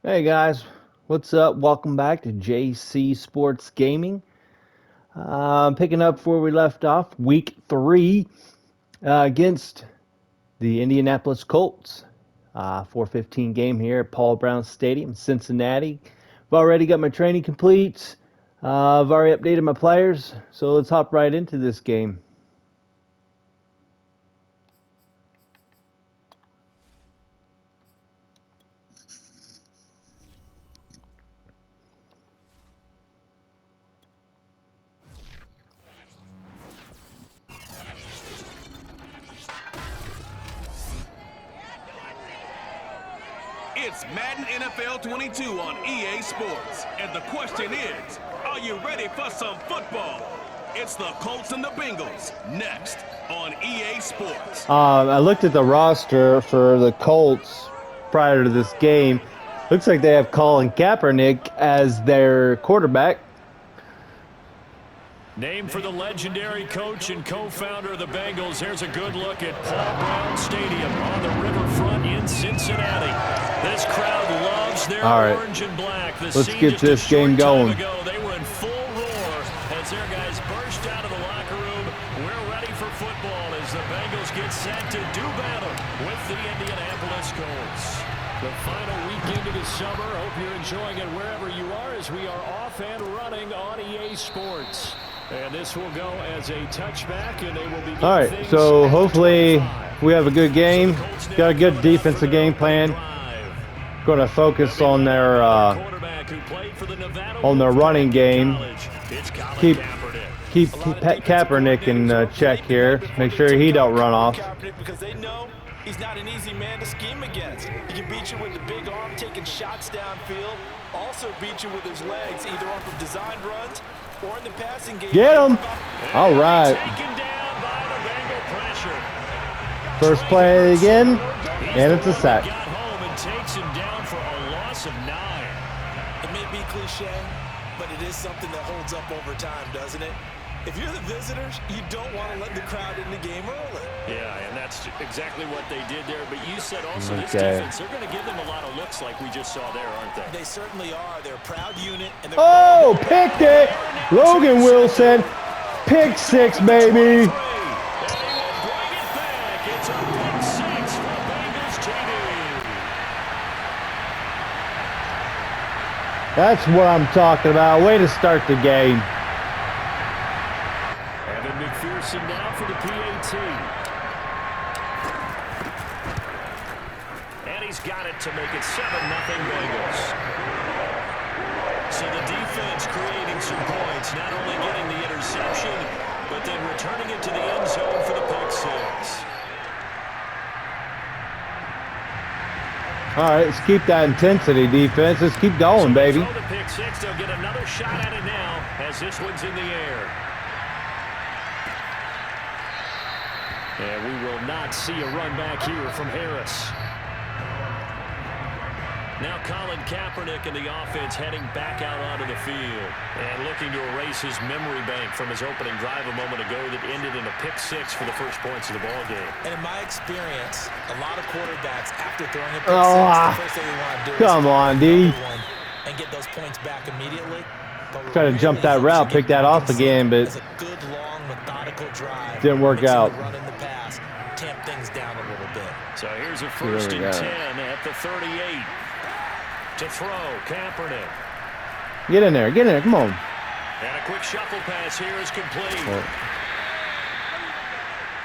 Hey guys, what's up? Welcome back to JC Sports Gaming. Picking up where we left off, week 3 against the Indianapolis Colts. 4:15 game here at Paul Brown Stadium, Cincinnati. I've already got my training complete. I've already updated my players, so let's hop right into this game. It's Madden NFL 22 on EA Sports. And the question is, are you ready for some football? It's the Colts and the Bengals next on EA Sports. I looked at the roster for the Colts prior to this game. Looks like they have Colin Kaepernick as their quarterback. Named for the legendary coach and co-founder of the Bengals, here's a good look at Paul Brown Stadium on the riverfront in Cincinnati. This crowd loves their orange and black. Let's get this game going. They were in full roar as their guys burst out of the locker room. We're ready for football as the Bengals get set to do battle with the Indianapolis Colts. The final weekend of the summer. Hope you're enjoying it wherever you are as we are off and running on EA Sports. And this will go as a touchback, and they will be. All right, so hopefully we have a good game. Got a good defensive game plan. Going to focus on their running game. Keep Kaepernick in check here. Make sure he don't run off. Because they know he's not an easy man to scheme against. He can beat you with the big arm, taking shots downfield. Also beat you with his legs, either off of designed runs or in the passing game. Get him! All right. First play again, and it's a sack. Got home and takes him down for a loss of 9. It may be cliche, but it is something that holds up over time, doesn't it? If you're the visitors, you don't want to let the crowd in the game early. Yeah, and that's exactly what they did there. But you said also this defense, they're going to give them a lot of looks like we just saw there, aren't they? They certainly are. They're a proud unit. And picked it! Logan Wilson, pick 6, baby! That's what I'm talking about. Way to start the game. McPherson now for the PAT. And he's got it to make it 7-0 Bengals. So the defense creating some points, not only getting the interception, but then returning it to the end zone for the pick 6. All right, let's keep that intensity, defense. Let's keep going, baby. So the pick 6, they'll get another shot at it now as this one's in the air. And we will not see a run back here from Harris. Now Colin Kaepernick and the offense heading back out onto the field. And looking to erase his memory bank from his opening drive a moment ago that ended in a pick 6 for the first points of the ball game. And in my experience, a lot of quarterbacks, after throwing a pick 6, the first thing they want to do is and get those points back immediately. Try to jump that route, pick that off again, but good, long, methodical drive. didn't work out. Running the pass, tamp things down a little bit. So here's a 1st and 10 at the 38. To throw, Kaepernick. Get in there, come on. And a quick shuffle pass here is complete. Oh.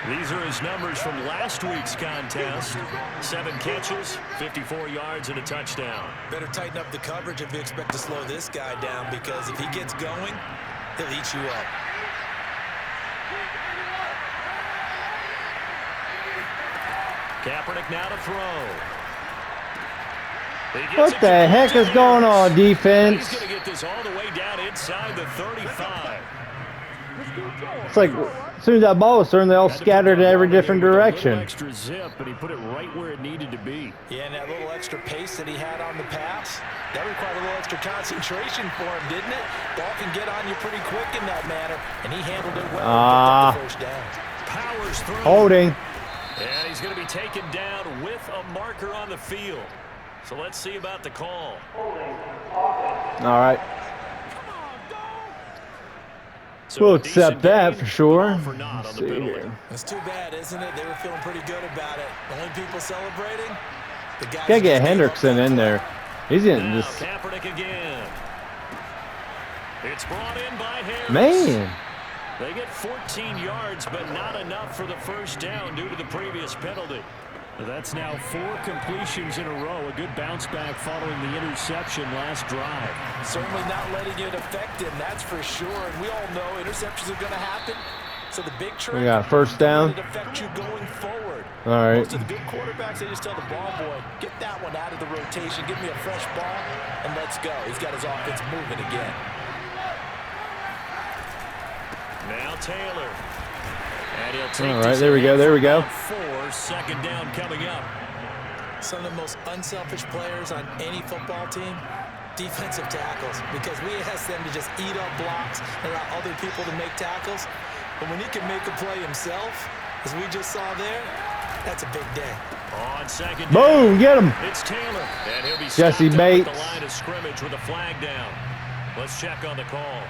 These are his numbers from last week's contest. 7 catches, 54 yards, and a touchdown. Better tighten up the coverage if you expect to slow this guy down, because if he gets going, he'll eat you up. Kaepernick now to throw. What the heck is going on, defense? He's going to get this all the way down inside the 35. It's like as soon as that ball was thrown, they all scattered in every different direction. Extra zip, but he put it right where it needed to be. Yeah, and that little extra pace that he had on the pass, that required a little extra concentration for him, didn't it? Ball can get on you pretty quick in that manner, and he handled it well and picked up the first down. Powers through. Holding. And he's going to be taken down with a marker on the field. So let's see about the call. All right. So We'll a accept decent that gain, for sure. but all for naught on the penalty. It's too bad, isn't it? They were feeling pretty good about it. The only people celebrating, the guys. Gotta get Hendrickson in there. He's getting Now this. Kaepernick again. It's brought in by Harris. Man. They get 14 yards, but not enough for the first down due to the previous penalty. That's now 4 completions in a row. A good bounce back following the interception last drive. Certainly not letting it affect him, that's for sure. And we all know interceptions are going to happen. So the big trick, We got first down. It affect you going forward. All right. Most of the good quarterbacks, they just tell the ball boy, get that one out of the rotation, give me a fresh ball, and let's go. He's got his offense moving again. Now Taylor. And he'll take all right, there we go. There we go. 4, second down coming up. Some of the most unselfish players on any football team, defensive tackles, because we ask them to just eat up blocks and allow other people to make tackles. But when he can make a play himself, as we just saw there, that's a big day. On second Boom, down, get him. it's Taylor. And he'll be Jesse stopped Bates. at the line of scrimmage with a flag down. Let's check on the call.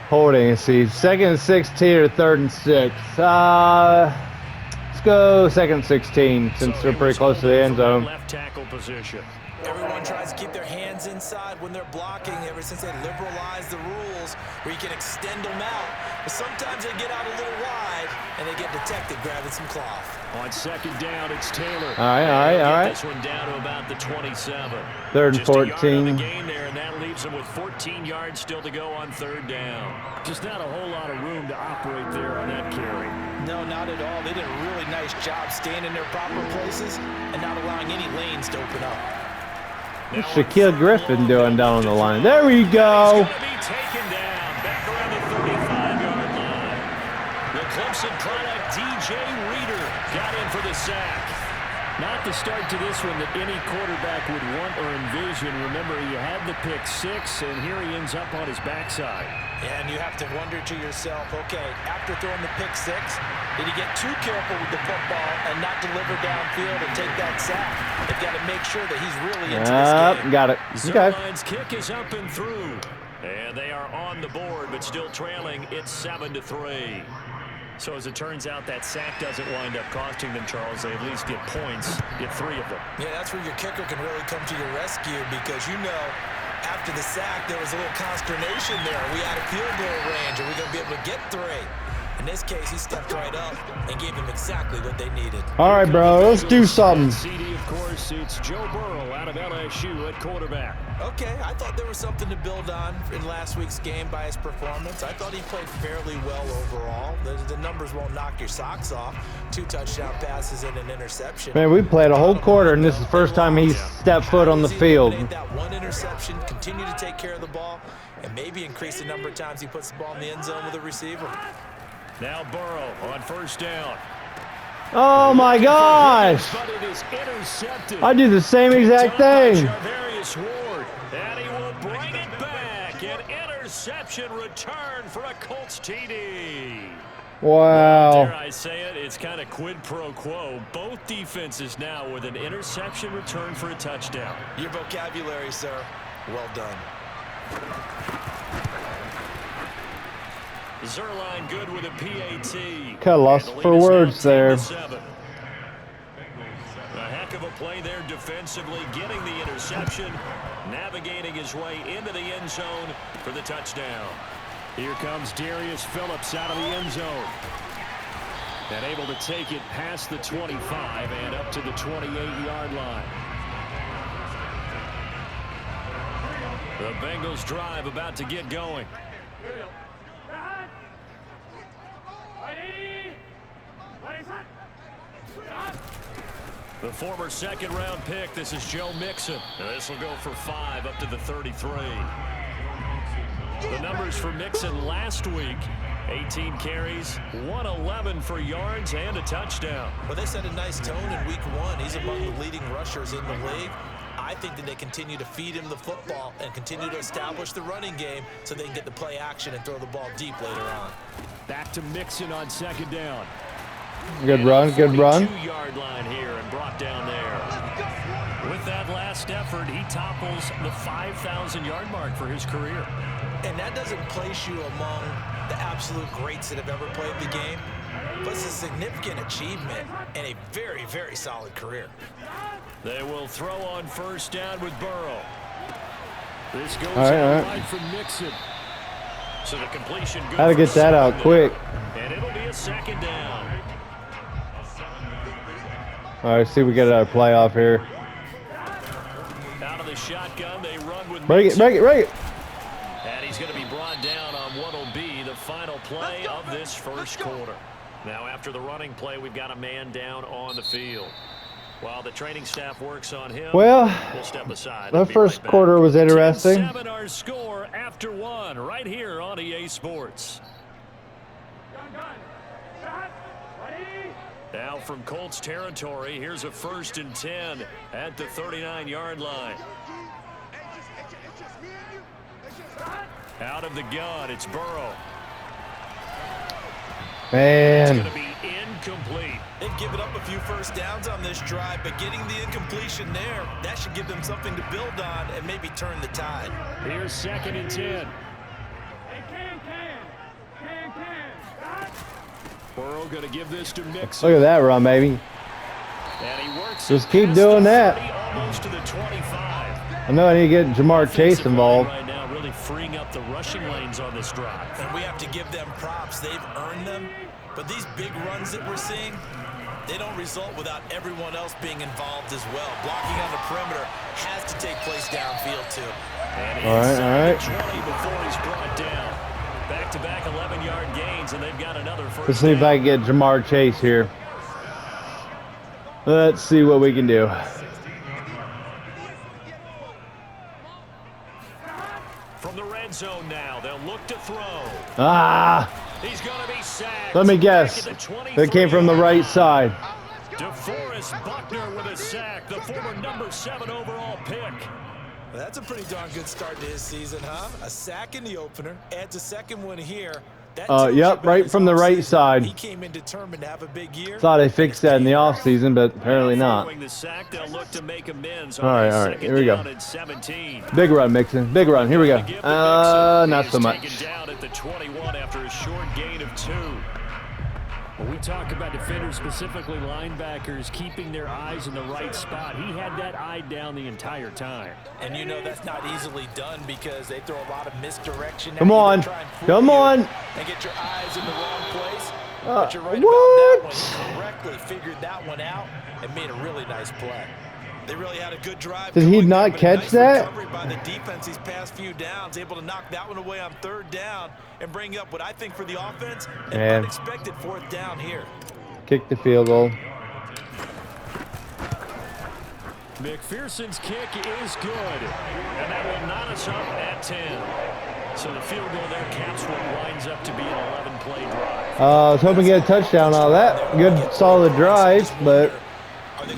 Holding, see, 2nd and 16 or 3rd and 6. Let's go 2nd and 16 since So they're he pretty was close to the holding end from zone. Left tackle position. Everyone tries to keep their hands inside when they're blocking ever since they liberalized the rules where you can extend them out. But sometimes they get out a little wide and they get detected grabbing some cloth. On second down, it's Taylor. All right. This one down to about the 27. 3rd and Just a yard on 14. the gain there, and that leaves them with 14 yards still to go on 3rd down. Just not a whole lot of room to operate there on that carry. No, not at all. They did a really nice job staying in their proper places and not allowing any lanes to open up. What's Shaquille Griffin doing down on the line? There we go. He's going to be taken down back around the 35-yard line. The Clemson product, DJ Reader, got in for the sack. Not the start to this one that any quarterback would want or envision. Remember, he had the pick 6, and here he ends up on his backside. And you have to wonder to yourself, okay, after throwing the pick 6, did he get too careful with the football and not deliver downfield and take that sack? They've got to make sure that he's really into this game. Got it. Okay. Zerline's kick is up and through. And they are on the board, but still trailing. It's 7-3. So as it turns out, that sack doesn't wind up costing them, Charles. They at least get points, get 3 of them. Yeah, that's where your kicker can really come to your rescue because you know after the sack there was a little consternation there. Are we out of field goal range? Are we going to be able to get 3? In this case, he stepped right up and gave them exactly what they needed. All right, bro. Let's do something. CD, of course, it's Joe Burrow out of LSU at quarterback. Okay, I thought there was something to build on in last week's game by his performance. I thought he played fairly well overall. The numbers won't knock your socks off. 2 touchdown passes and an interception. Man, we played a whole quarter, and this is the first time he's stepped foot on the field. That 1 interception, continue to take care of the ball, and maybe increase the number of times he puts the ball in the end zone with a receiver. Now Burrow on first down. Oh, my gosh. But it is intercepted. I do the same exact thing. And he will bring it back. An interception return for a Colts TD. Wow. Dare I say it, it's kind of quid pro quo. Both defenses now with an interception return for a touchdown. Your vocabulary, sir. Well done. Zerline good with a PAT. Kind of lost for words there. A heck of a play there defensively, getting the interception, navigating his way into the end zone for the touchdown. Here comes Darius Phillips out of the end zone. And able to take it past the 25 and up to the 28-yard line. The Bengals drive about to get going. The former second-round pick, this is Joe Mixon. This will go for 5 up to the 33. The numbers for Mixon last week, 18 carries, 111 for yards, and a touchdown. Well, they set a nice tone in week 1. He's among the leading rushers in the league. I think that they continue to feed him the football and continue to establish the running game so they can get the play action and throw the ball deep later on. Back to Mixon on second down. Good run, good run. 42-yard line here, and topples the 5,000-yard mark for his career. And that doesn't place you among the absolute greats that have ever played the game, but it's a significant achievement and a very, very solid career. They will throw on first down with Burrow. This goes all right. wide from Mixon. So the completion good. How to get that out quick. And it'll be a second down. All right, see, we get our playoff here. Out of the shotgun, they run with Break Mixon. it. And he's going to be brought down on what will be the final play of this first quarter. Now, after the running play, we've got a man down on the field. While the training staff works on him, Well, we'll step aside. the first quarter was interesting. 10-7 our score after one, right here on EA Sports. Now from Colts territory, here's a 1st and 10 at the 39-yard line. Out of the gun, it's Burrow. Man. It's going to be incomplete. They've given up a few first downs on this drive, but getting the incompletion there, that should give them something to build on and maybe turn the tide. Here's 2nd and 10. Burrow going to give this to Mixon. Look at that run, baby. And he works Just keep doing that. Almost to the 25. I know I need to get Jamar Chase involved. Right now, really freeing up the rushing lanes on this drive. And we have to give them props. They've earned them. But these big runs that we're seeing, they don't result without everyone else being involved as well. Blocking on the perimeter has to take place downfield too. And all right. 20 before he's brought down. Back-to-back 11-yard gains, and they've got another first. Let's see if I can get Jamar Chase here. Let's see what we can do. From the red zone now, they'll look to throw. He's going to be sacked. Let me guess. It came from the right side. DeForest Buckner with a sack, the former number 7 overall pick. Well, that's a pretty darn good start to his season, huh? A sack in the opener, adds a second one here. Yep, right from the right side. He came in determined to have a big year. Thought I fixed that in the offseason, but apparently not. All right, here we go. Big run, Mixon. Big run. Here we go. Not so much. Down at the 21 after a short gain of 2. When we talk about defenders, specifically linebackers, keeping their eyes in the right spot, he had that eye down the entire time. And you know that's not easily done because they throw a lot of misdirection. Come on. Come on. And get your eyes in the wrong place. But you're right what? about that one. He correctly figured that one out and made a really nice play. They really had a good drive. Did he not catch that? Recovery by the defense these past few downs, able to knock that one away on 3rd down and bring up what I think for the offense an unexpected 4th down here. Kick the field goal. McPherson's kick is good, and that will knot us up at 10. So the field goal there caps what winds up to be an 11-play drive. I was hoping to get a touchdown out of that. Good, solid drive, but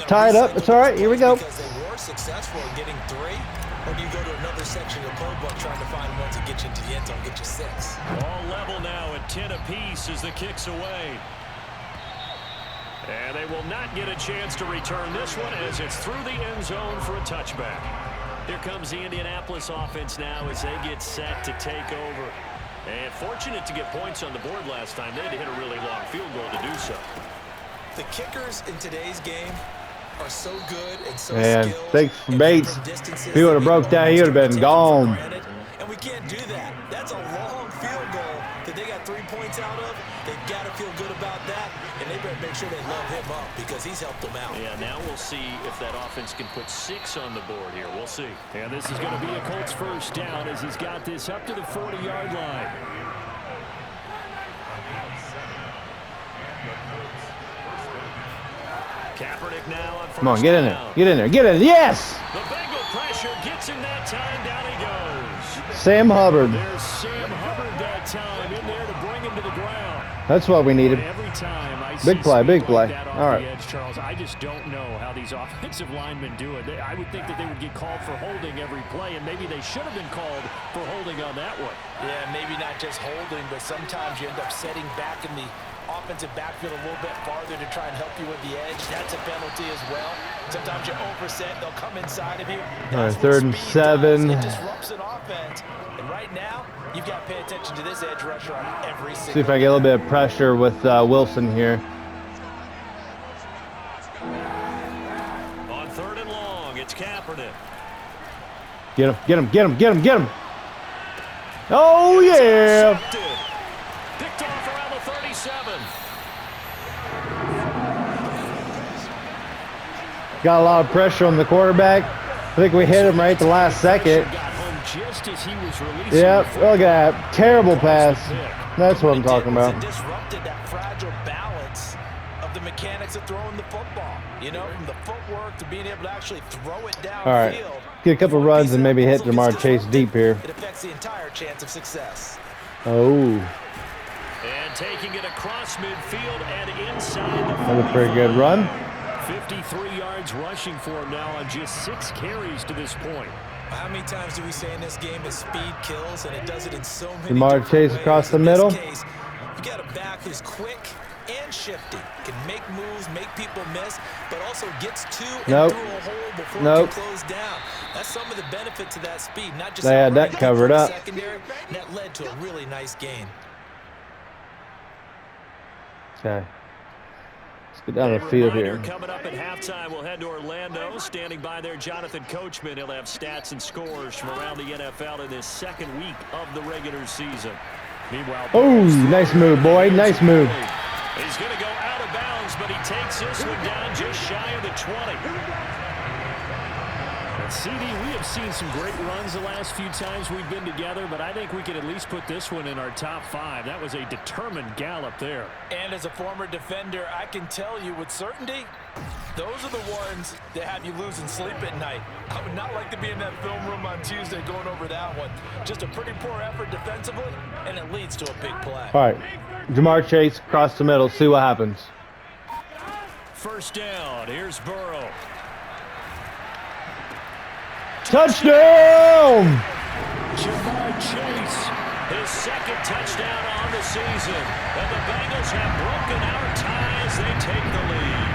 tied up. It's all right. Here we go. Because they were successful in getting 3, or do you go to another section of the playbook trying to find ones that get you into the end zone, get you 6? All level now at 10 apiece as the kick's away. And they will not get a chance to return this one as it's through the end zone for a touchback. Here comes the Indianapolis offense now as they get set to take over. And fortunate to get points on the board last time. They had to hit a really long field goal to do so. The kickers in today's game are so good and so Man, skilled. thanks for Bates. If he would have broke down, he would have been gone. And we can't do that. That's a long field goal that they got 3 points out of. They've got to feel good about that, and they better make sure they love him up because he's helped them out. Yeah, now we'll see if that offense can put 6 on the board here. We'll see. And this is going to be a Colts first down as he's got this up to the 40-yard line. Kaepernick now on first Come on, get in there. down. Get in there. Get in there. Yes! The Bengal pressure gets him that time. Down he goes. Sam Hubbard. There's Sam Hubbard that time in there to bring him to the ground. That's what we needed. Every time I Big see play, speed big like play. that off All right. the edge, Charles, I just don't know how these offensive linemen do it. I would think that they would get called for holding every play, and maybe they should have been called for holding on that one. Yeah, maybe not just holding, but sometimes you end up setting back in the defensive backfield a little bit farther to try and help you with the edge, that's a penalty as well. Sometimes you overset, they'll come inside of you. All right, 3rd and 7. It disrupts an offense. And right now, you've got to pay attention to this edge rusher on every single See if I get a little bit of pressure with Wilson here. On 3rd and long, it's Kaepernick. Get him, get him, get him, get him, get him. Oh, yeah. Picked off around the 37. Got a lot of pressure on the quarterback. I think we hit him right at the last second. Just as he was releasing. Yep, look at that. Terrible pass. That's what I'm talking about. It disrupted that fragile balance of the mechanics of throwing the football. You know, from the footwork to being able to actually throw it downfield. All right, get a couple runs and maybe hit Jamar Chase deep here. It affects the entire chance of success. Oh. And taking it across midfield and inside the Another pretty good run. 53 yards rushing for him now on just 6 carries to this point. How many times do we say in this game that speed kills, and it does it in so many Jamar different Chase ways. across the In middle. this case, you got a back who's quick and shifty, can make moves, make people miss, but also gets to and through a hole before it can close down. That's some of the benefits of that speed, not just they had that covered up. Secondary, and that led to a really nice gain. Okay. Let's get down the field here. Coming up at halftime, we'll head to Orlando. Standing by there, Jonathan Coachman. He'll have stats and scores from around the NFL in this 2nd week of the regular season. Meanwhile, oh, nice move, boy. Nice move. He's going to go out of bounds, but he takes this one down just shy of the 20. CD, we have seen some great runs the last few times we've been together, but I think we could at least put this one in our top 5. That was a determined gallop there. And as a former defender, I can tell you with certainty, those are the ones that have you losing sleep at night. I would not like to be in that film room on Tuesday going over that one. Just a pretty poor effort defensively, and it leads to a big play. All right, Jamar Chase across the middle. See what happens. 1st down. Here's Burrow. Touchdown! Jamar Chase, his 2nd touchdown on the season. And the Bengals have broken our tie as they take the lead.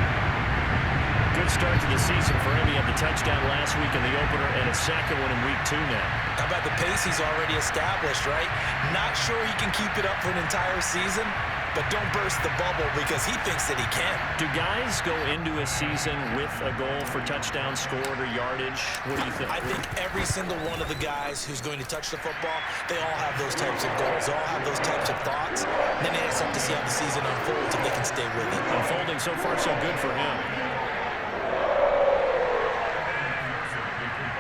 Good start to the season for him. He had the touchdown last week in the opener and a 2nd one in week 2 now. How about the pace he's already established, right? Not sure he can keep it up for an entire season, but don't burst the bubble because he thinks that he can. Do guys go into a season with a goal for touchdown scored or yardage? What do you think? I think every single one of the guys who's going to touch the football, they all have those types of goals. They all have those types of thoughts. And then they just have to see how the season unfolds if they can stay with it. Unfolding so far so good for him.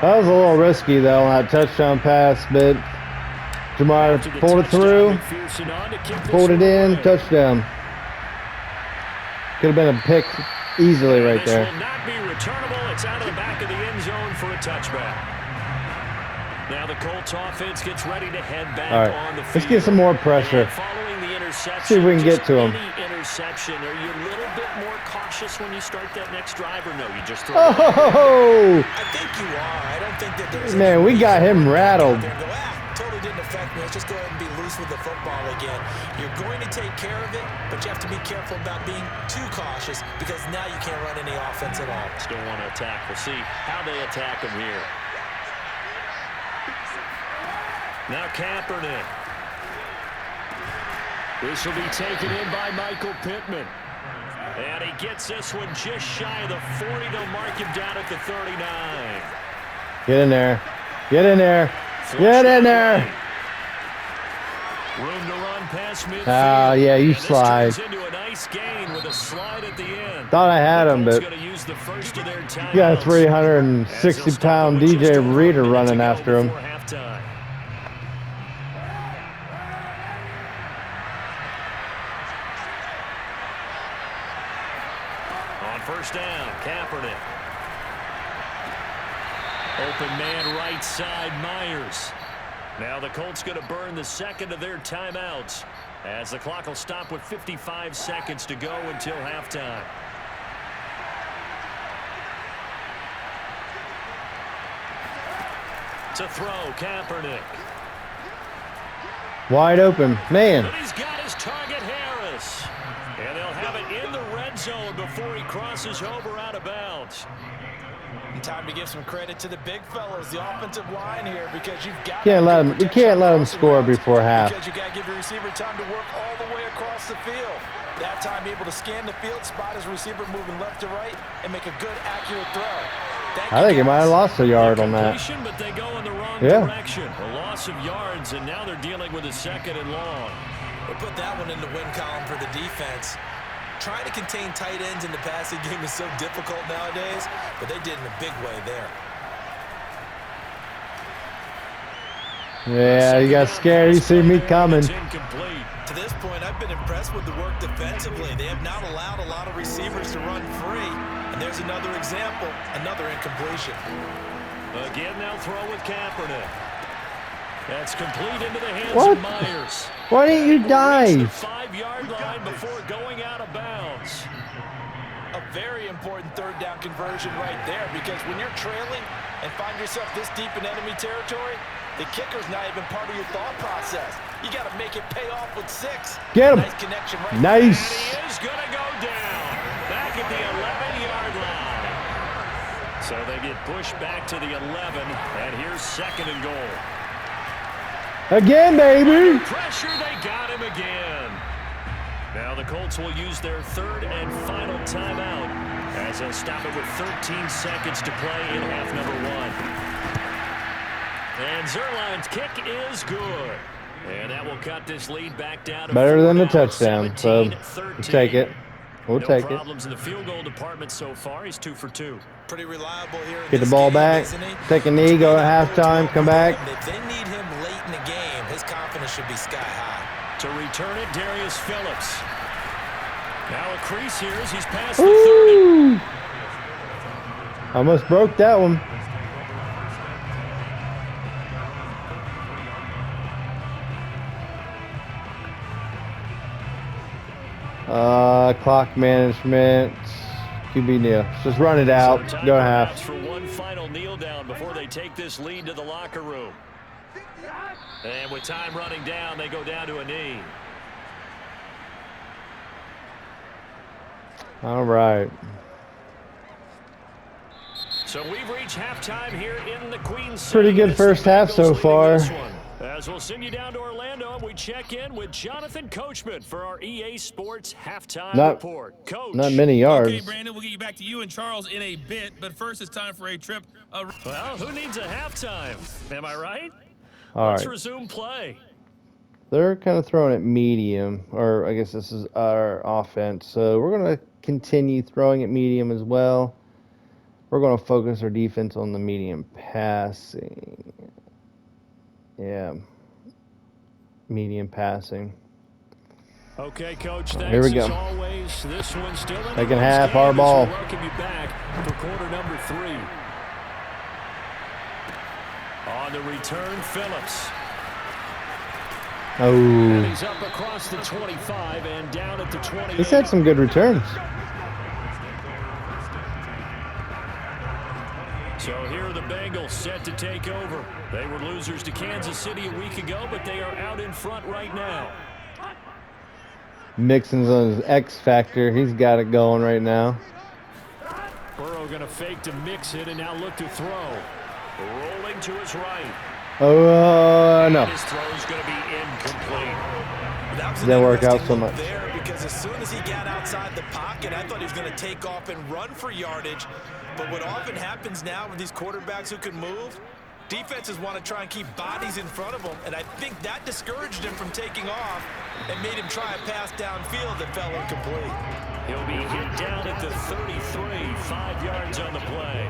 That was a little risky, though, on that touchdown pass, but Jamar pulled it through, pulled it in, touchdown. Could have been a pick easily right there. This will not be returnable. It's out of the back of the end zone for a touchback. Now the Colts offense gets ready to head back on the field. Let's get some more pressure. Following the interception, see if we can get to him. Interception. Are you a little bit more cautious when you start that next drive, or no? You just throw. Oh! I think you are. I don't think that there's. Man, we got him rattled. Totally didn't affect me. Let's just go ahead and be loose with the football again. You're going to take care of it, but you have to be careful about being too cautious because now you can't run any offense at all. Still want to attack. We'll see how they attack him here. Now Kaepernick. This will be taken in by Michael Pittman. And he gets this one just shy of the 40. They'll mark him down at the 39. Get in there. Get in there. Get in there. Room to run past midfield. Ah, yeah, you slide. This turns into a nice gain with a slide at the end. Thought I had him, but you got a 360-pound DJ Reader running after him. On 1st down, Kaepernick. Open man right side, Myers. Now the Colts going to burn the 2nd of their timeouts as the clock will stop with 55 seconds to go until halftime. To throw, Kaepernick. Wide open. Man. But he's got his target, Harris. And crosses over out of bounds. And time to give some credit to the big fellows, the offensive line here, because you've got You can't let them score before half. Because you got to give your receiver time to work all the way across the field. That time able to scan the field, spot his receiver moving left to right, and make a good, accurate throw. I think he might have lost a yard on that. But they go in the wrong direction. A loss of yards, and now they're dealing with a 2nd and long. We'll put that one in the win column for the defense. Trying to contain tight ends in the passing game is so difficult nowadays, but they did in a big way there. Yeah, you got scared. You see me coming. To this point, I've been impressed with the work defensively. They have not allowed a lot of receivers to run free. And there's another example, another incompletion. Again, they'll throw with Kaepernick. That's complete into the hands of Myers. Why didn't you dive? The 5-yard line before going out of bounds. A very important 3rd down conversion right there, because when you're trailing and find yourself this deep in enemy territory, the kicker's not even part of your thought process. You got to make it pay off with 6. Get him. Nice connection right nice. there. And he is going to go down back at the 11-yard line. So they get pushed back to the 11, and here's 2nd and goal. Again, baby. Under pressure, they got him again. Now the Colts will use their 3rd and final timeout as they'll stop it with 13 seconds to play in half number 1. And Zerline's kick is good. And that will cut this lead back down to better than the now, touchdown, so we'll take it. We'll take it. No problems in the field goal department so far. He's 2 for 2. Pretty reliable here. Get the ball back. Take a knee. Go at halftime. Come back. If they need him late in the game, his confidence should be sky high. To return it, Darius Phillips. Now a crease here as he's past the 30. Almost broke that one. Clock management. QB kneel. Just run it out. So Go to half. For one final kneel down before they take this lead to the locker room. And with time running down, they go down to a knee. All right. So we've reached halftime here in the Queen City. Pretty good first half so far. As we'll send you down to Orlando, and we check in with Jonathan Coachman for our EA Sports halftime report. Coach. Not many yards. Okay, Brandon, we'll get you back to you and Charles in a bit, but first it's time for a trip. Well, who needs a halftime? Am I right? Let's resume play. They're kind of throwing it medium, or I guess this is our offense. So we're going to continue throwing it medium as well. We're going to focus our defense on the medium passing. Yeah. Medium passing. Okay, Coach. Thanks Here we go. As always. This one's still in Second half, our ball. Welcome you back for quarter number 3. On the return, Phillips. Oh. And he's up across the 25 and down at the 28. He's had some good returns. So here are the Bengals set to take over. They were losers to Kansas City a week ago, but they are out in front right now. Mixon's on his X factor. He's got it going right now. Burrow going to fake to mix it and now look to throw. Rolling to his right. Oh, no. His throw's going to be incomplete. Didn't work out so much. There, because as soon as he got outside the pocket, I thought he was going to take off and run for yardage. But what often happens now with these quarterbacks who can move, defenses want to try and keep bodies in front of them, and I think that discouraged him from taking off and made him try a pass downfield that fell incomplete. He'll be hit down at the 33, 5 yards on the play.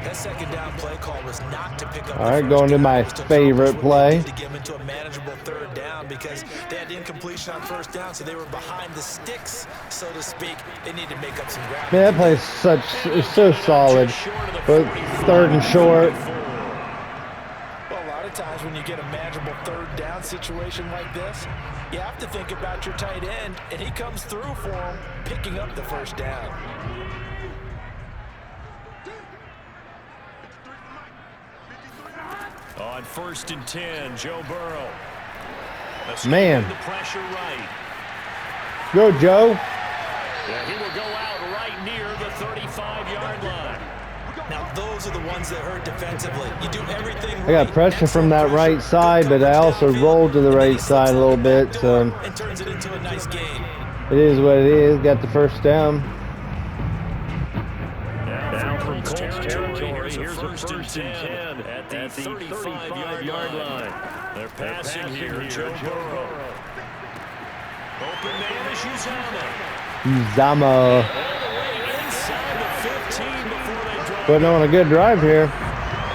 That second down play call was not to pick up. All right, going to my favorite play. To get him into a manageable 3rd down because they had incompletion on 1st down, so they were behind the sticks, so to speak. They need to make up some ground. Man, that play's is so solid, but 3rd and short. Well, a lot of times when you get a manageable 3rd down situation like this, you have to think about your tight end, and he comes through for him, picking up the 1st down. On 1st and 10, Joe Burrow. Man. The pressure right. Go, Joe. Yeah, he will go out right near the 35-yard line. Now, those are the ones that hurt defensively. You do everything right. I got pressure from that right side, but I also rolled to the right side a little bit, so and turns it into a nice gain. it is what it is. Got the first down. Now from Colts territory, here's a first and 10 at the 35-yard line. They're passing here, Joe Burrow. Open man is Uzama inside the 15 before they drive. putting on a good drive here.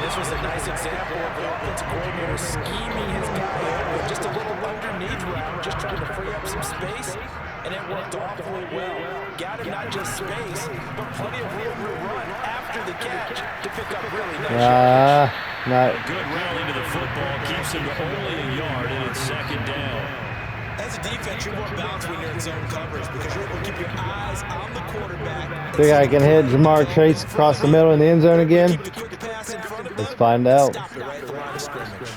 This was a nice example of the offensive coordinator scheming his guy open, just a little underneath route, just trying to free up some space, and it worked awfully well. Got him not just space, but plenty of room to run after the catch to pick up really nice Not Good rally to the football keeps him to only a yard, and it's second down. As a defense, you're more balanced when you're in zone coverage because you're able to keep your eyes on the quarterback. think I can hit Jamar Chase across the middle in the end zone again. Keep the quick pass in front of them. Let's find out. Stop it right at the line of scrimmage.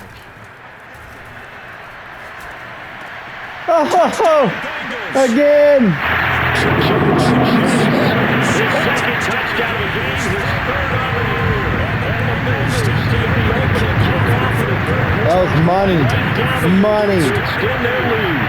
Oh, again! His second touchdown of the game, his third on the year. That was money. Money. Extend their lead.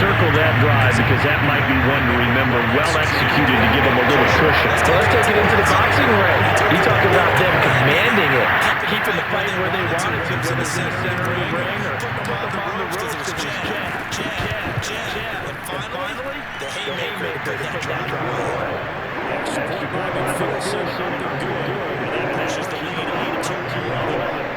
Circle that drive because that might be one to remember. Well executed to give them a little cushion. So let's take it into the boxing ring. You talk about them commanding it, keeping the fight where they want it to, whether it's in the center of the ring or put them on the ropes because it's jab. And finally, the haymaker to put that drive away. Extra point midfield said something good. And that pushes the lead 8-2.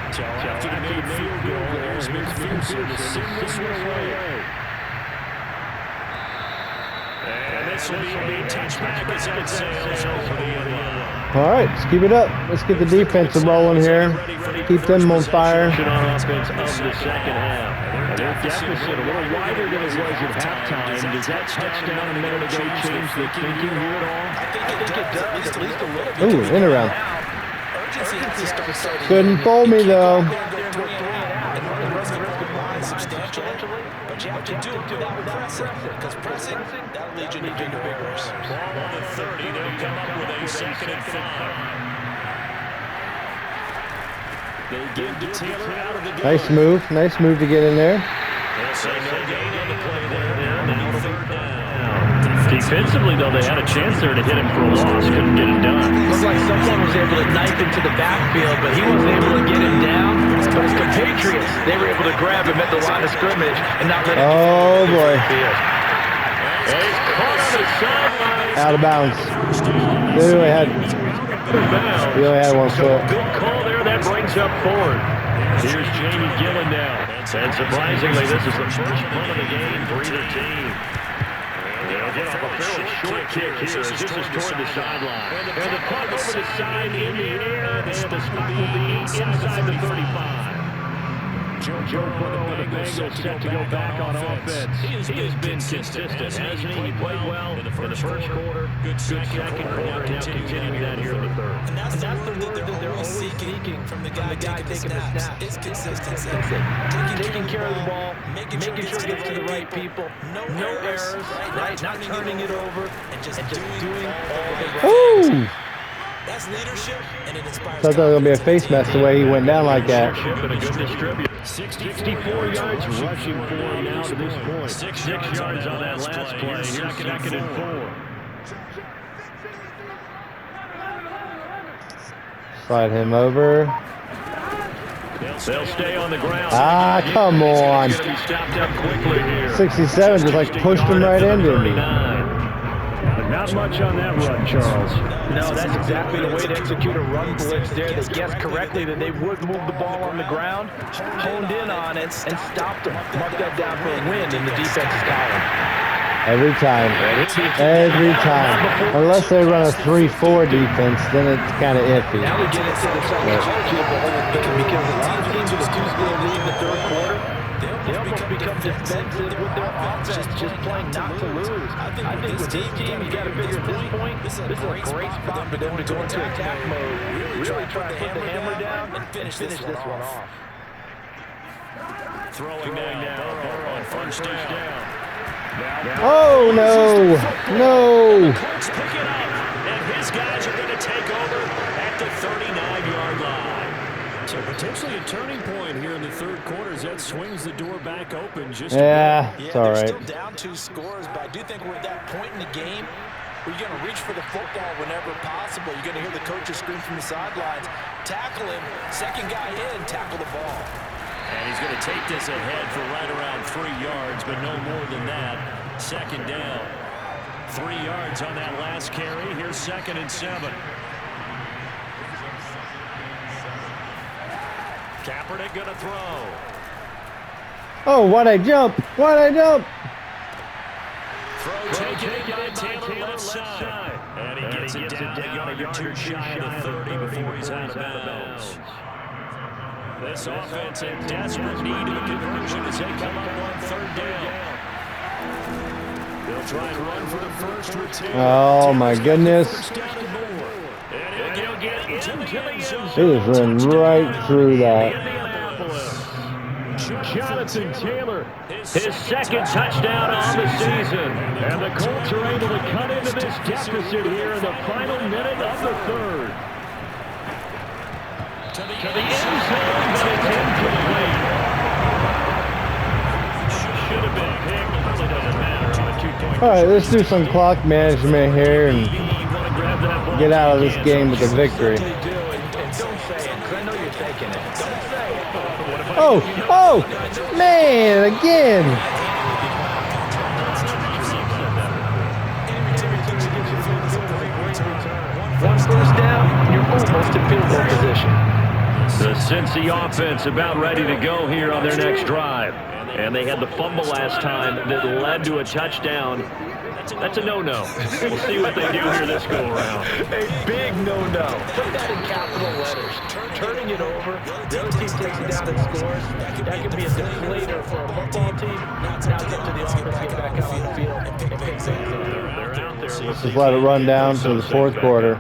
So after the made field goal, there's McPherson to send this one away. And this will be a touchback as that sails over the end line. All right, let's keep it up. Let's get the defense rolling here. Keep them on fire. On offense of the second half. Their deficit a little wider than it was at halftime. Does that touchdown a minute ago change the thinking here at all? I think it does, at least a little bit. Ooh, in around. Urgency has to start starting. Couldn't fool me though. And run the rest of the line substantially, but you have to do it without pressing, because pressing, that'll lead you to bigger errors. Ball on the 30, they'll come up with a second and 5. They give to Taylor out of the gun. Nice move to get in there. They'll say no gain on the play there. Now third down. Defensively, though, they had a chance there to hit him for a loss. Couldn't get it done. Looked like someone was able to knife into the backfield, but he wasn't able to get him down. But his compatriots, they were able to grab him at the line of scrimmage and not let him Oh boy. He's caught on the sideline. Out of bounds. They only had one foot. Good call there. That brings up forward. Here's Jamie Gillen now. And surprisingly, this is the first punt of the game for either team. They'll get off a fairly short kick here as this is toward the sideline. And the punt over the side in the air, and the spot will be inside the 35. Joe Burrow and the Bengals set to go back on offense. He has been consistent, hasn't he? He played well in the first quarter. Good second quarter. Now continuing that here in the third. And that's the word that they're always seeking from the guy taking the snaps. It's consistency. Taking care of the ball, making sure it gets to the right people. No errors, right? Not turning it over, and just doing all the right things. That's leadership, and it inspires. Thought that was gonna be a face mess the way he went down like that. 64 yards rushing for him now to this point. 6 yards on that last play. Here's second and 4. Slide him over. They'll stay on the ground. Ah, come on. 67 just like pushed him right into me. Not much on that run, Charles. No, that's exactly the way to execute a run blitz there. They guessed correctly that they would move the ball on the ground, honed in on it, and stopped them. Mark that down for a win in the defense's column. Every time. Every time. Unless they run a 3-4 defense, then it's kind of iffy. Now we get into the psychology of the whole thing because a lot of teams with a 2-score lead in the third quarter, they almost become defensive with their offense, just playing not to lose. I think with this team, you got to figure at this point, this is a great spot for them to go into attack mode, really try to put the hammer down and finish this one off. throwing now. Burrow on first down. Oh, no. No. Colts pick it up, and his guys are going to take over at the 39-yard line. So potentially a turning point here in the third quarter as that swings the door back open. Just yeah, it's all right. Still down 2 scores, but I do think we're at that point in the game where you're going to reach for the football whenever possible. You're going to hear the coaches scream from the sidelines, tackle him, second guy in, tackle the ball. And he's going to take this ahead for right around 3 yards, but no more than that. Second down. 3 yards on that last carry. Here's 2nd and 7. Kaepernick going to throw. Oh, why'd I jump? Why'd I jump? Throw taken by Taylor left side. And he gets it down a yard or 2 shy of the 30 before he's out of bounds. This offense in desperate need of a conversion as they come up on 3rd down. They'll try and run for the first return. Oh, my goodness. And he'll get into the end zone. He just ran right through that. Jonathan Taylor, his second touchdown on the season. And the Colts are able to cut into this deficit here in the final minute of the 3rd. To the end zone, but it's incomplete. Should have been picked. Really doesn't matter on a 2-point. All right, let's do some clock management here and get out of this game with a victory. Oh, oh, man, again. One first down, you're almost in field goal position. The Cincy offense about ready to go here on their next drive. And they had the fumble last time that led to a touchdown. That's a no-no. We'll see what they do here this go-around. A big no-no. Put that in capital letters. Turning it over, the other team takes it down and scores. That could be a deflator for a football team. Now it's up to the offense to get back out on the field and pick things up. They're out there. Let's just let it run down to the 4th quarter.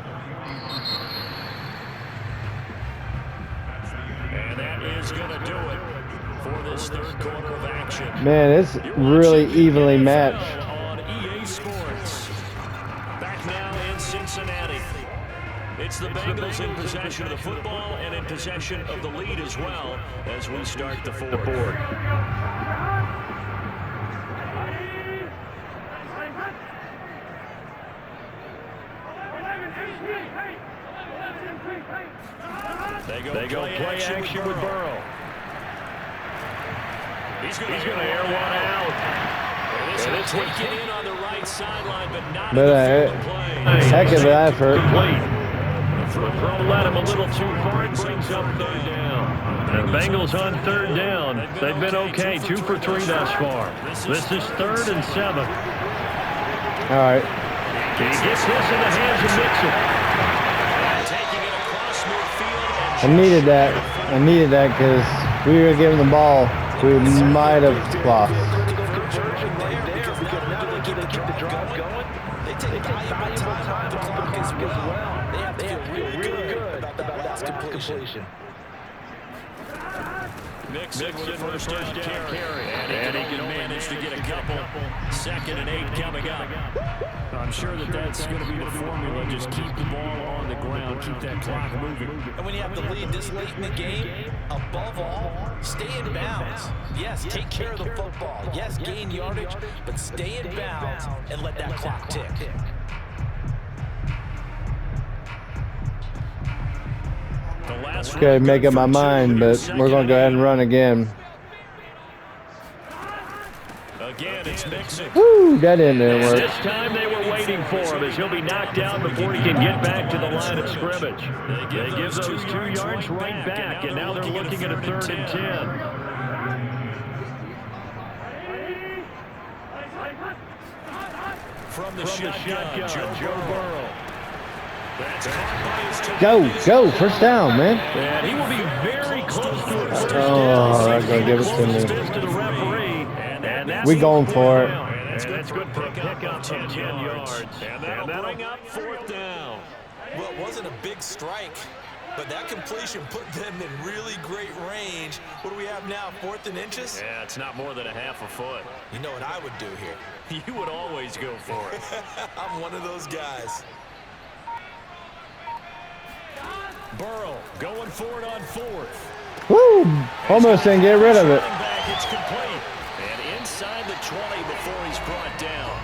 Man, it's really evenly matched. On EA Sports. Back now in Cincinnati. It's the Bengals in possession of the football and in possession of the lead as well as we start the 4th. They go play action with Burrow. He's going to air one out. This will take it in on the right sideline, but not in the play. Heck of an effort. The throw led him a little too far. It brings up 3rd down. The Bengals on 3rd down. They've been okay, 2 for 3 thus far. This is 3rd and 7. All right. He gets this in the hands of Mixon. Taking it across midfield. I needed that. I needed that because we were giving the ball. We might have lost. Mixon with a first down carry. And he can manage to get a couple. 2nd and 8 coming up. I'm sure that's going to be the formula. Just keep the ball on the ground. Keep that clock moving. And when you have the lead this late in the game, above all, stay in bounds. Yes, take care of the football. Yes, gain yardage, but stay in bounds and let that clock tick. Okay, make up my mind, but we're going to go ahead and run again. Again, it's Mixon. Woo, that didn't work. This time they were waiting for him as he'll be knocked down before he can get back to the line of scrimmage. They give those 2 yards right back, and now they're looking at a 3rd and 10. From the shotgun, Joe Burrow. Go, first down, man. And he will be very close to it. Oh, they're going to give it to me. We going for it. That's good for a pickup of 10 yards. And that'll bring up 4th down. Well, it wasn't a big strike, But that completion put them in really great range. What do we have now, 4th and inches? Yeah, it's not more than a half a foot. You know what I would do here? You would always go for it. I'm one of those guys. Burrow going for it on 4th. Woo! Almost didn't get rid of it. Back, it's complete. And inside the 20 before he's brought down.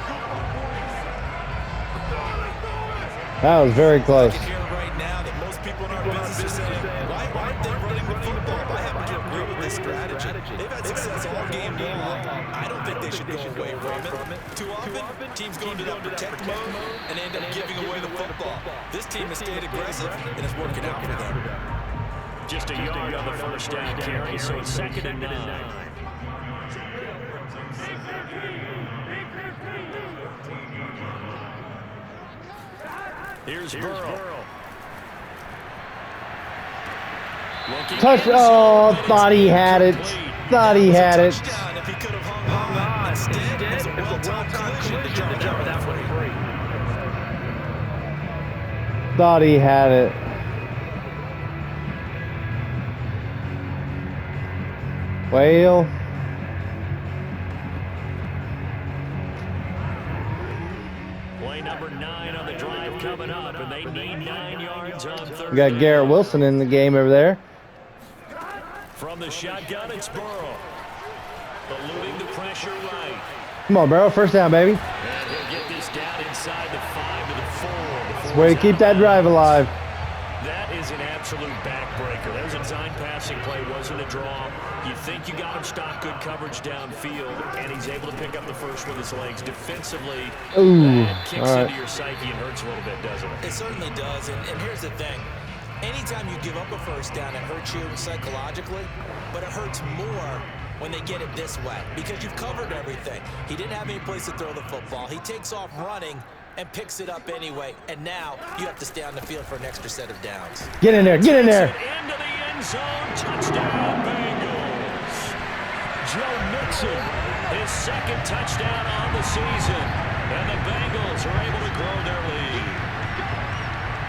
That was very close. I can hear right now that most people in our business are saying, why aren't they running the football? I happen to agree with this strategy. They've had success all game long. I don't think they should go away from it. Too often, teams go into that protect mode and end up giving away the football. This team has stayed aggressive, and it's working out for them. Just a yard on the first down carry, so it's 2nd and 9. Here's Burrow. Touch. Oh, thought he had it. Thought he had it. If he could have hung on. Instead, it was a well-timed collision to jump that free. Thought he had it. Well. Play number 9 on the drive coming up, and they need 9 yards on 3rd. We got Garrett Wilson in the game over there. From the shotgun, it's Burrow. Eluding the pressure right. Come on, Burrow. First down, baby. And he'll get this down inside the 5 to the 4. Way to keep that drive alive. That is an absolute backbreaker. There's a design passing play, wasn't a draw. You think you got him stopped, good coverage downfield, and he's able to pick up the first with his legs. Defensively, that kicks into your psyche and hurts a little bit, doesn't it? It certainly does, and here's the thing. Anytime you give up a first down, it hurts you psychologically, but it hurts more when they get it this way because you've covered everything. He didn't have any place to throw the football. He takes off running and picks it up anyway, and now you have to stay on the field for an extra set of downs. Get in there. Get in there. Into the end zone. Touchdown, Bengals. Joe Mixon, his 2nd touchdown on the season, and the Bengals are able to grow their lead.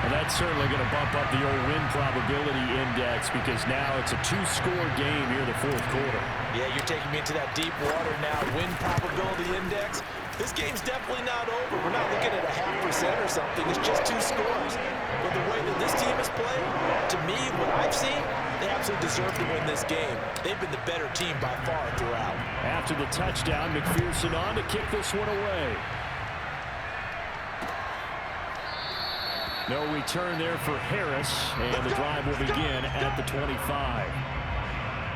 Well, that's certainly going to bump up the old win probability index because now it's a 2-score game here in the 4th quarter. Yeah, you're taking me into that deep water now. Win probability index. This game's definitely not over. We're not looking at a 0.5% or something. It's just 2 scores. But the way that this team has played, to me, what I've seen, they absolutely deserve to win this game. They've been the better team by far throughout. After the touchdown, McPherson on to kick this one away. No return there for Harris, and the drive will begin at the 25.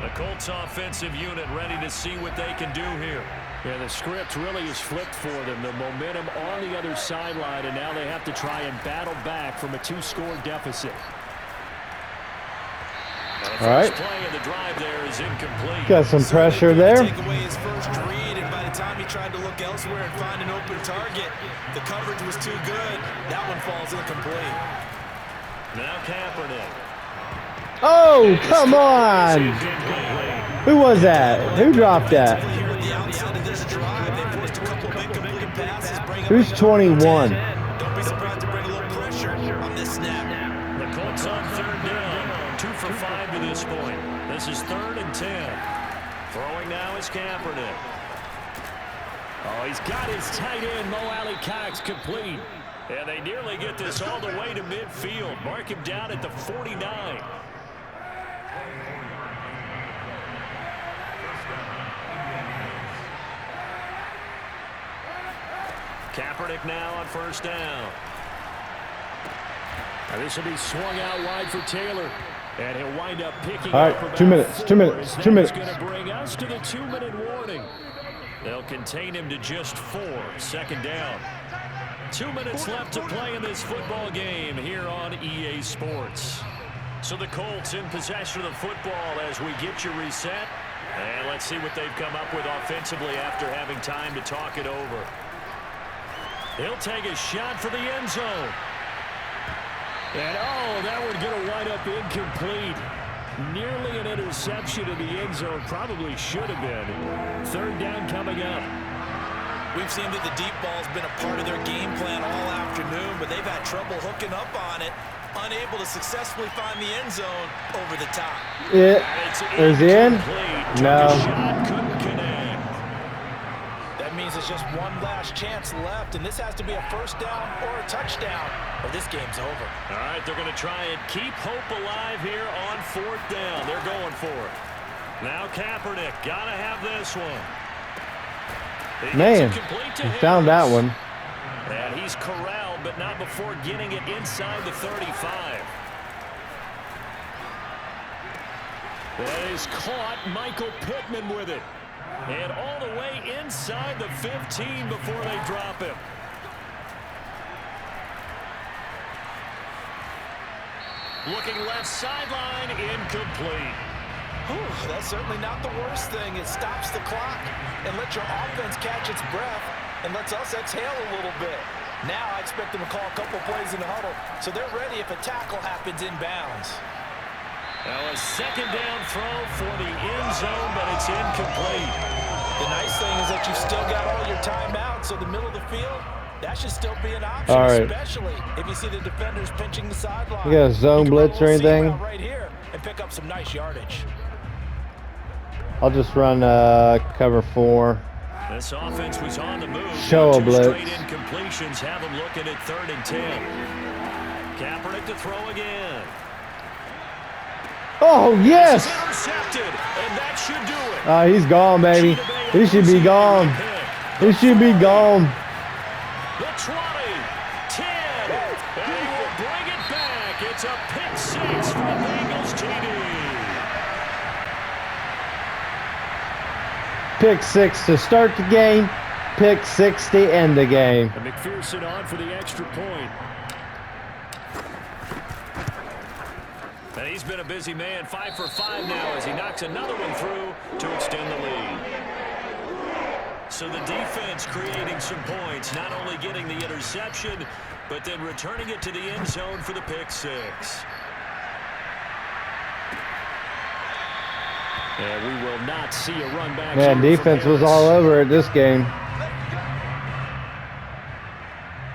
The Colts offensive unit ready to see what they can do here. Yeah, the script really is flipped for them. The momentum on the other sideline, and now they have to try and battle back from a 2-score deficit. All right. Play of the drive there is incomplete. Got some pressure there. Take away his first read, and by the time he tried to look elsewhere and find an open target, the coverage was too good. That one falls incomplete. Now Kaepernick. Oh, come on. Who was that? Who dropped that? Who's 21? Don't be surprised to bring a little pressure on this snap. The Colts on 3rd down. 2 for 5 to this point. This is 3rd and 10. Throwing now is Kaepernick. Oh, he's got his tight end, Mo Alley-Cox, complete. And they nearly get this all the way to midfield. Mark him down at the 49. Kaepernick now on 1st down. Now this will be swung out wide for Taylor. And he'll wind up picking All up right, 2 minutes, 2 minutes, 2 minutes. That's going to bring us to the 2-minute warning. They'll contain him to just 4. 2nd down. 2 minutes left to play in this football game here on EA Sports. So the Colts in possession of the football as we get you reset. And let's see what they've come up with offensively after having time to talk it over. He'll take a shot for the end zone. And, oh, that one's going to wind up incomplete. Nearly an interception in the end zone. Probably should have been. 3rd down coming up. We've seen that the deep ball's been a part of their game plan all afternoon, but they've had trouble hooking up on it. unable to successfully find the end zone over the top. It is in. No. That means it's just one last chance left, and this has to be a first down or a touchdown, or this game's over. All right, they're going to try and keep hope alive here on 4th down. They're going for it. Now Kaepernick, got to have this one. Man, he found that one. And he's corralled, but not before getting it inside the 35. That is caught. Michael Pittman with it. And all the way inside the 15 before they drop him. Looking left sideline, incomplete. Whew, that's certainly not the worst thing. It stops the clock and lets your offense catch its breath and lets us exhale a little bit. Now I expect them to call a couple plays in the huddle, so they're ready if a tackle happens inbounds. Now a 2nd down throw for the end zone, but it's incomplete. The nice thing is that you've still got all your timeouts, so the middle of the field, that should still be an option, all right. Especially if you see the defenders pinching the sideline. You got a zone blitz or anything? Right here and pick up some nice yardage. I'll just run cover 4. This offense was on the move. Show a 2 blitz. straight incompletions have them looking at 3rd and 10. Kaepernick to throw again. Oh, yes! Intercepted, and that should do it. He's gone, baby. He should be gone. He should be gone. The 20, 10, and he will bring it back. It's a pick 6 for Bengals TD. Pick 6 to start the game. Pick 6 to end the game. And McPherson on for the extra point. And he's been a busy man, 5 for 5 now as he knocks another one through to extend the lead. So the defense creating some points, not only getting the interception, but then returning it to the end zone for the pick 6. And we will not see a run back. Man, defense was all over it this game.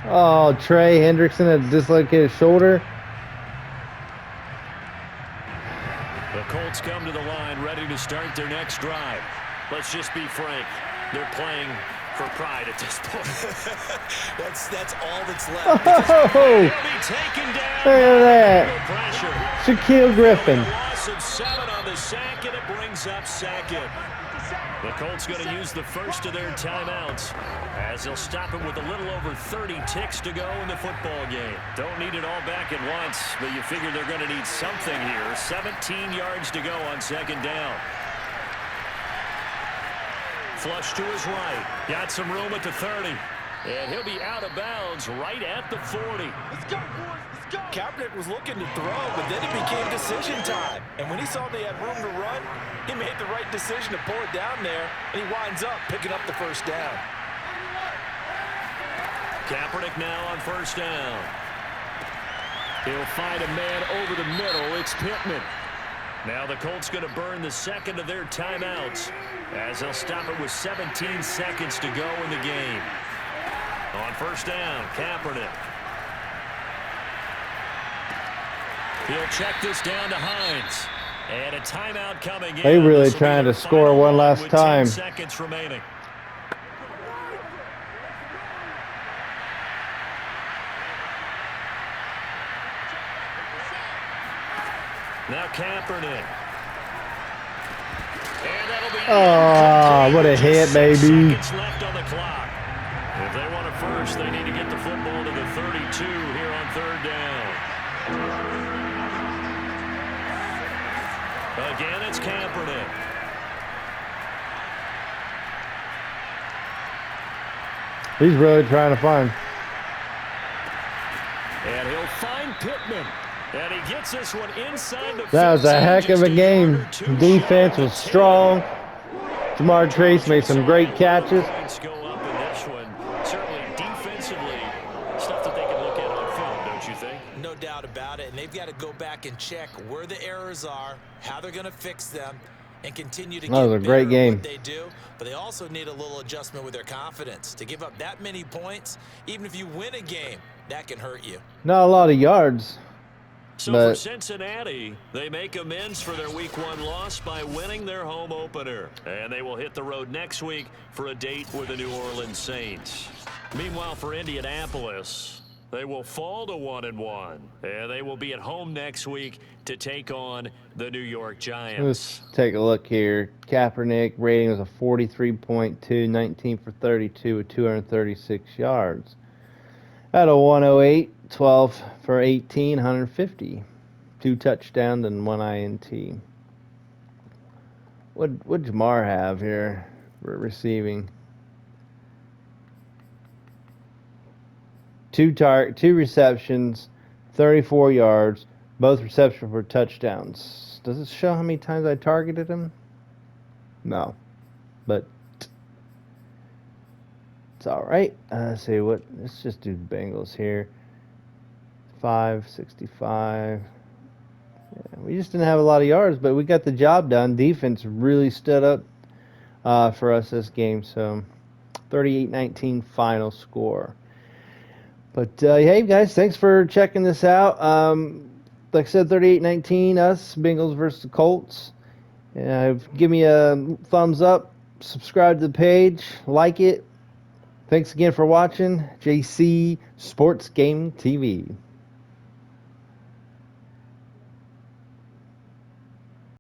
Oh, Trey Hendrickson had dislocated shoulder. The Colts come to the line, ready to start their next drive. Let's just be frank. They're playing for pride at this point. that's all that's left. Oh, He'll be taken down. look at that. Pressure. Shaquille Griffin. A loss of 7 on the sack, and it brings up 2nd. The Colts going to use the first of their timeouts as they'll stop it with a little over 30 ticks to go in the football game. Don't need it all back at once, but you figure they're going to need something here. 17 yards to go on 2nd down. Flush to his right. Got some room at the 30. And he'll be out of bounds right at the 40. Let's go, boys. Let's go. Kaepernick was looking to throw, but then it became decision time. And when he saw they had room to run, he made the right decision to pull it down there, and he winds up picking up the first down. Kaepernick now on 1st down. He'll find a man over the middle. It's Pittman. Now the Colts going to burn the 2nd of their timeouts as they'll stop it with 17 seconds to go in the game. On 1st down, Kaepernick. He'll check this down to Hines. And a timeout coming in. They really trying to score one last time. 10 seconds remaining. Now Kaepernick. And that'll be what a hit, baby. Seconds left on the clock. If they want a first, they need to get the football to the 32 here on 3rd down. Again, it's Kaepernick. He's really trying to find. And he'll find Pittman. And he gets this one inside the That was a heck of a game. Defense was strong. Jamar Chase made some great catches. Points go up in this one. Certainly defensively, stuff that they can look at on film, don't you think? No doubt about it. And they've got to go back and check where the errors are, how they're going to fix them, and continue to get That was a great better at game. what they do. But they also need a little adjustment with their confidence. To give up that many points, even if you win a game, that can hurt you. Not a lot of yards. So for Cincinnati, they make amends for their Week 1 loss by winning their home opener. And they will hit the road next week for a date with the New Orleans Saints. Meanwhile, for Indianapolis, they will fall to 1-1. And they will be at home next week to take on the New York Giants. Let's take a look here. Kaepernick rating was a 43.2, 19 for 32 with 236 yards. At a 108, 12 for 18, 150. 2 touchdowns and 1 INT. What Jamar have here for receiving? 2 receptions, 34 yards, both receptions for touchdowns. Does it show how many times I targeted him? No, but it's all right. Let's see what. Let's just do the Bengals here. 565. Yeah, we just didn't have a lot of yards, but we got the job done. Defense really stood up for us this game. So 38-19 final score. But hey guys, thanks for checking this out. Like I said, 38-19 us Bengals versus the Colts. Give me a thumbs up, subscribe to the page, like it. Thanks again for watching JC Sports Gaming TV.